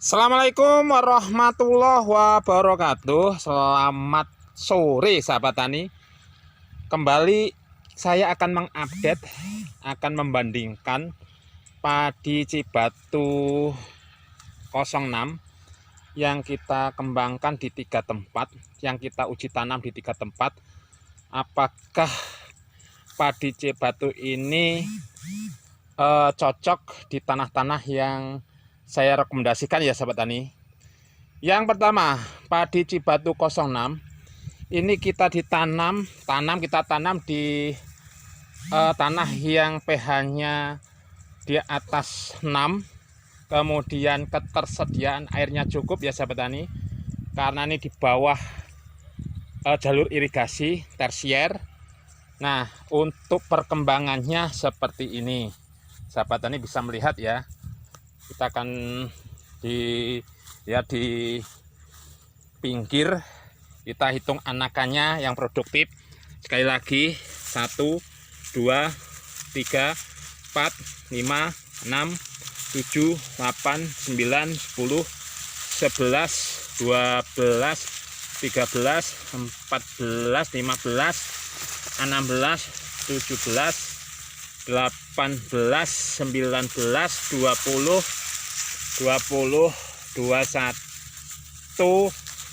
Assalamualaikum warahmatullahi wabarakatuh. Selamat sore sahabat tani. Kembali saya akan mengupdate, akan membandingkan padi Cibatu 06 yang kita kembangkan di 3 tempat, yang kita uji tanam di 3 tempat. Apakah padi Cibatu ini cocok di tanah-tanah yang saya rekomendasikan ya sahabat tani. Yang pertama, padi Cibatu 06 ini kita tanam di tanah yang pH-nya di atas 6, kemudian ketersediaan airnya cukup ya sahabat tani, karena ini di bawah jalur irigasi tersier. Nah, untuk perkembangannya seperti ini, sahabat tani bisa melihat ya. Kita akan di pinggir, kita hitung anakannya yang produktif. Sekali lagi, 1, 2, 3, 4, 5, 6, 7, 8, 9, 10, 11, 12, 13, 14, 15, 16, 17, 18, 19, 20, 21,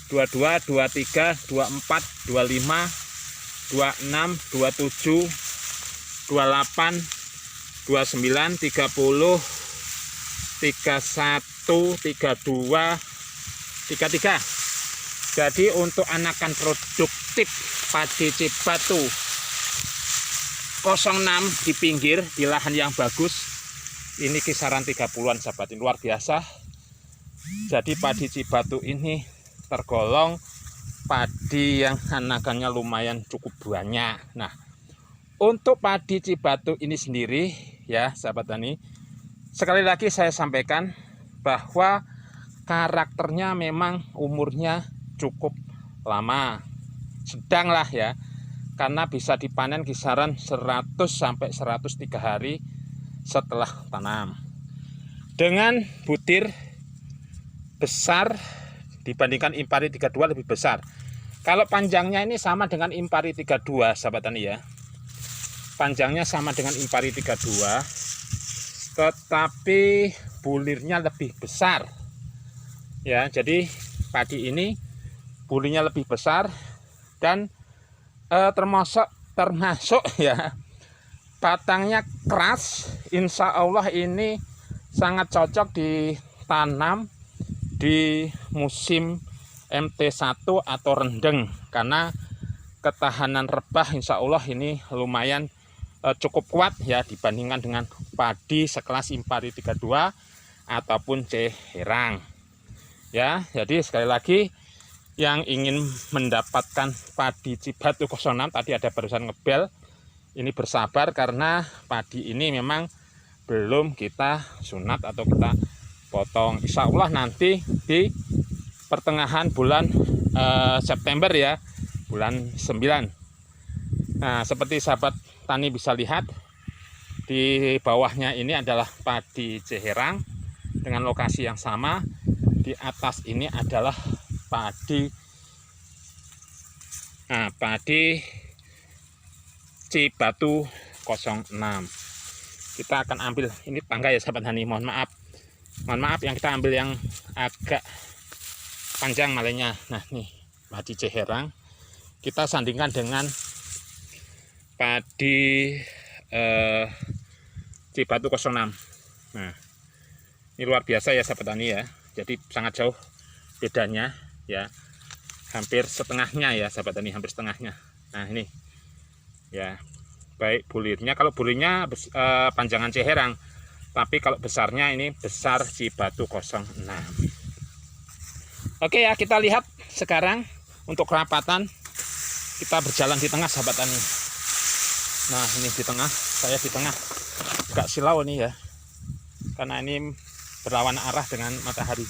22, 23, 24, 25, 26, 27, 28, 29, 30, 31, 32, 33. Jadi untuk anakan produktif padi Cibatu 06 di pinggir, di lahan yang bagus, ini kisaran 30-an sahabat, ini luar biasa. Jadi padi Cibatu ini tergolong padi yang anakannya lumayan cukup banyak. Nah, untuk padi Cibatu ini sendiri ya sahabat tani, sekali lagi saya sampaikan bahwa karakternya memang umurnya cukup lama, sedang lah ya, karena bisa dipanen kisaran 100 sampai 103 hari setelah tanam. Dengan butir besar dibandingkan Impari 32 lebih besar. Kalau panjangnya ini sama dengan Impari 32 sahabat tani ya. Panjangnya sama dengan Impari 32, tetapi bulirnya lebih besar. Ya, jadi padi ini bulirnya lebih besar dan termasuk ya, batangnya keras. Insya Allah ini sangat cocok ditanam di musim MT1 atau rendeng, karena ketahanan rebah insya Allah ini lumayan cukup kuat ya, dibandingkan dengan padi sekelas Impari 32 ataupun C Herang ya. Jadi sekali lagi, yang ingin mendapatkan padi Cibatu 06 tadi ada barusan ngebel, ini bersabar karena padi ini memang belum kita sunat atau kita potong. Insya Allah nanti di pertengahan bulan September ya, bulan 9. Nah, seperti sahabat tani bisa lihat, di bawahnya ini adalah padi Ciherang dengan lokasi yang sama. Di atas ini adalah padi Cibatu 06. Kita akan ambil ini tangga ya sahabat tani, mohon maaf yang kita ambil yang agak panjang malenya. Nah, nih padi Ciherang kita sandingkan dengan padi Cibatu 06. Nah, ini luar biasa ya sahabat tani ya. Jadi sangat jauh bedanya ya, hampir setengahnya ya sahabat tani, hampir setengahnya. Nah, ini ya, baik bulirnya, kalau bulirnya panjangan Ciherang, tapi kalau besarnya ini besar Cibatu 06. Oke ya, kita lihat sekarang untuk kerapatan. Kita berjalan di tengah sahabat tani. Nah, ini di tengah, saya di tengah, agak silau nih ya, karena ini berlawan arah dengan matahari.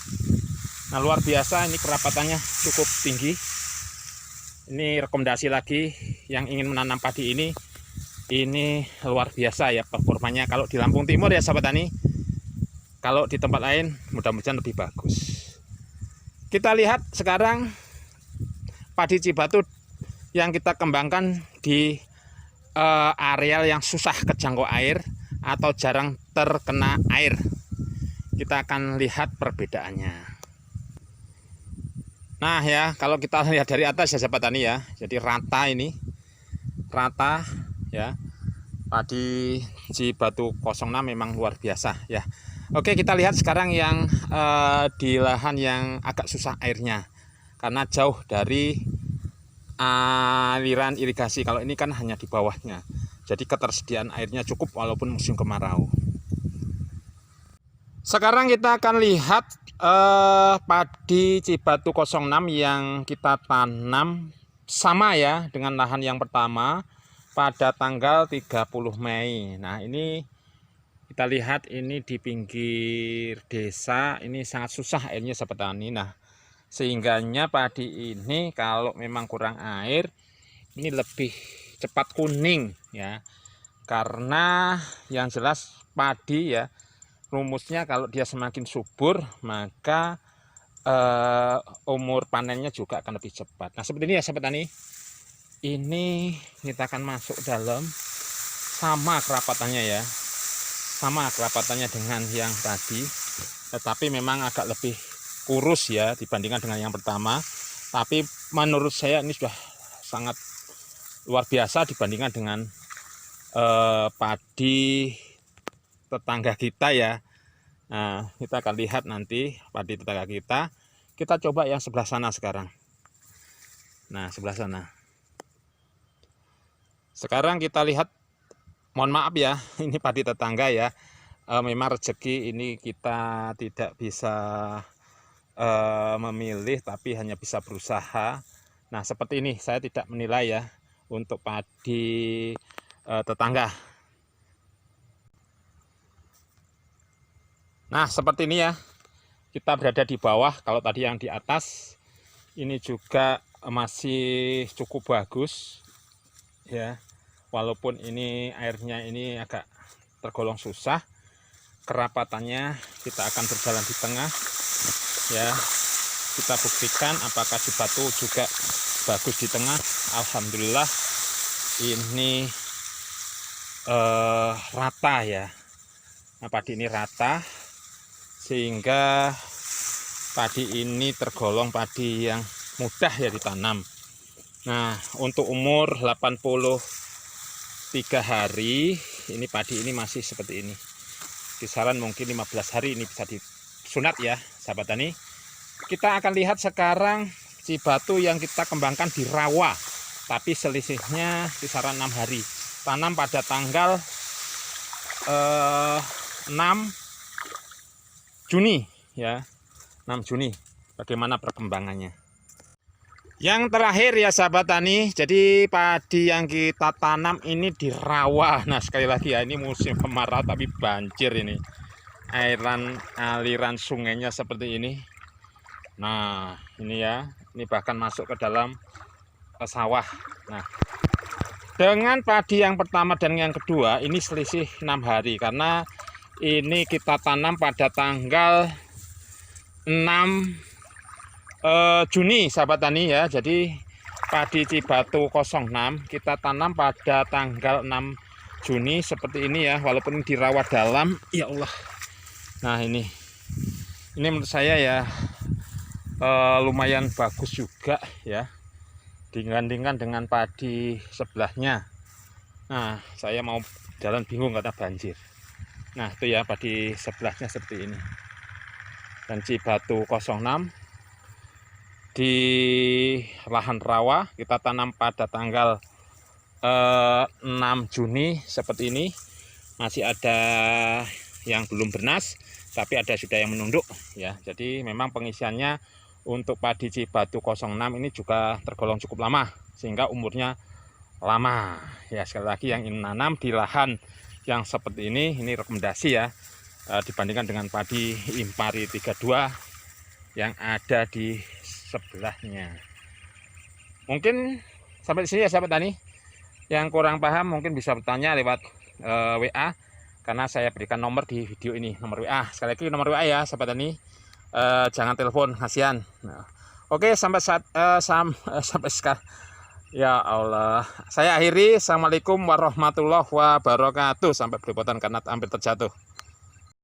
Nah, luar biasa, ini kerapatannya cukup tinggi. Ini rekomendasi lagi yang ingin menanam padi ini luar biasa ya performanya. Kalau di Lampung Timur ya sahabat tani, Kalau di tempat lain mudah-mudahan lebih bagus. Kita lihat sekarang padi Cibatu yang kita kembangkan di areal yang susah kejangkau air atau jarang terkena air. Kita akan lihat perbedaannya. Nah ya, kalau kita lihat dari atas ya sahabat tani ya, jadi rata ini, rata ya. Padi Cibatu 06 memang luar biasa ya. Oke, kita lihat sekarang yang di lahan yang agak susah airnya karena jauh dari aliran irigasi. Kalau ini kan hanya di bawahnya, jadi ketersediaan airnya cukup walaupun musim kemarau. Sekarang kita akan lihat padi Cibatu 06 yang kita tanam sama ya dengan lahan yang pertama pada tanggal 30 Mei. Nah ini kita lihat ini di pinggir desa, ini sangat susah airnya sahabat tani. Nah sehingganya padi ini kalau memang kurang air ini lebih cepat kuning ya, karena yang jelas padi ya rumusnya kalau dia semakin subur maka umur panennya juga akan lebih cepat. Nah seperti ini ya sahabat tani, ini kita akan masuk dalam, sama kerapatannya ya, sama kerapatannya dengan yang tadi, tetapi memang agak lebih kurus ya dibandingkan dengan yang pertama. Tapi menurut saya ini sudah sangat luar biasa dibandingkan dengan padi tetangga kita ya. Nah, kita akan lihat nanti padi tetangga kita. Kita coba yang sebelah sana sekarang. Nah, sebelah sana. Sekarang kita lihat, mohon maaf ya, ini padi tetangga ya. Memang rezeki ini kita tidak bisa memilih, tapi hanya bisa berusaha. Nah, seperti ini saya tidak menilai ya untuk padi tetangga. Nah seperti ini ya, kita berada di bawah. Kalau tadi yang di atas ini juga masih cukup bagus ya, walaupun ini airnya ini agak tergolong susah. Kerapatannya kita akan berjalan di tengah ya, kita buktikan apakah Cibatu juga bagus di tengah. Alhamdulillah ini rata ya. Nah padi ini rata, sehingga padi ini tergolong padi yang mudah ya ditanam. Nah untuk umur 83 hari ini padi ini masih seperti ini, kisaran mungkin 15 hari ini bisa disunat ya sahabat tani. Kita akan lihat sekarang Cibatu yang kita kembangkan di rawa, tapi selisihnya kisaran 6 hari. Tanam pada tanggal 6 Juni ya, 6 Juni. Bagaimana perkembangannya? Yang terakhir ya sahabat tani, jadi padi yang kita tanam ini di rawa. Nah sekali lagi ya, ini musim kemarau tapi banjir ini, aliran sungainya seperti ini. Nah ini ya, ini bahkan masuk ke dalam sawah. Nah dengan padi yang pertama dan yang kedua ini selisih 6 hari, karena ini kita tanam pada tanggal 6 Juni sahabat tani ya. Jadi padi Cibatu 06 kita tanam pada tanggal 6 Juni seperti ini ya, walaupun di rawa dalam ya Allah. Nah ini menurut saya ya lumayan bagus juga ya dibandingkan dengan padi sebelahnya. Nah saya mau jalan bingung karena banjir. Nah itu ya padi sebelahnya seperti ini. Dan Cibatu 06 di lahan rawa kita tanam pada tanggal 6 Juni seperti ini. Masih ada yang belum bernas, tapi ada sudah yang menunduk ya. Jadi memang pengisiannya untuk padi Cibatu 06 ini juga tergolong cukup lama, sehingga umurnya lama ya. Sekali lagi yang ingin nanam di lahan yang seperti ini rekomendasi ya, dibandingkan dengan padi Impari 32 yang ada di sebelahnya. Mungkin sampai di sini ya sahabat tani. Yang kurang paham mungkin bisa bertanya lewat WA karena saya berikan nomor di video ini, nomor WA. Sekali lagi nomor WA ya sahabat tani, jangan telepon, kasihan. Nah, oke, sampai sekarang ya Allah, saya akhiri. Assalamualaikum warahmatullahi wabarakatuh. Sampai belepotan karena hampir terjatuh.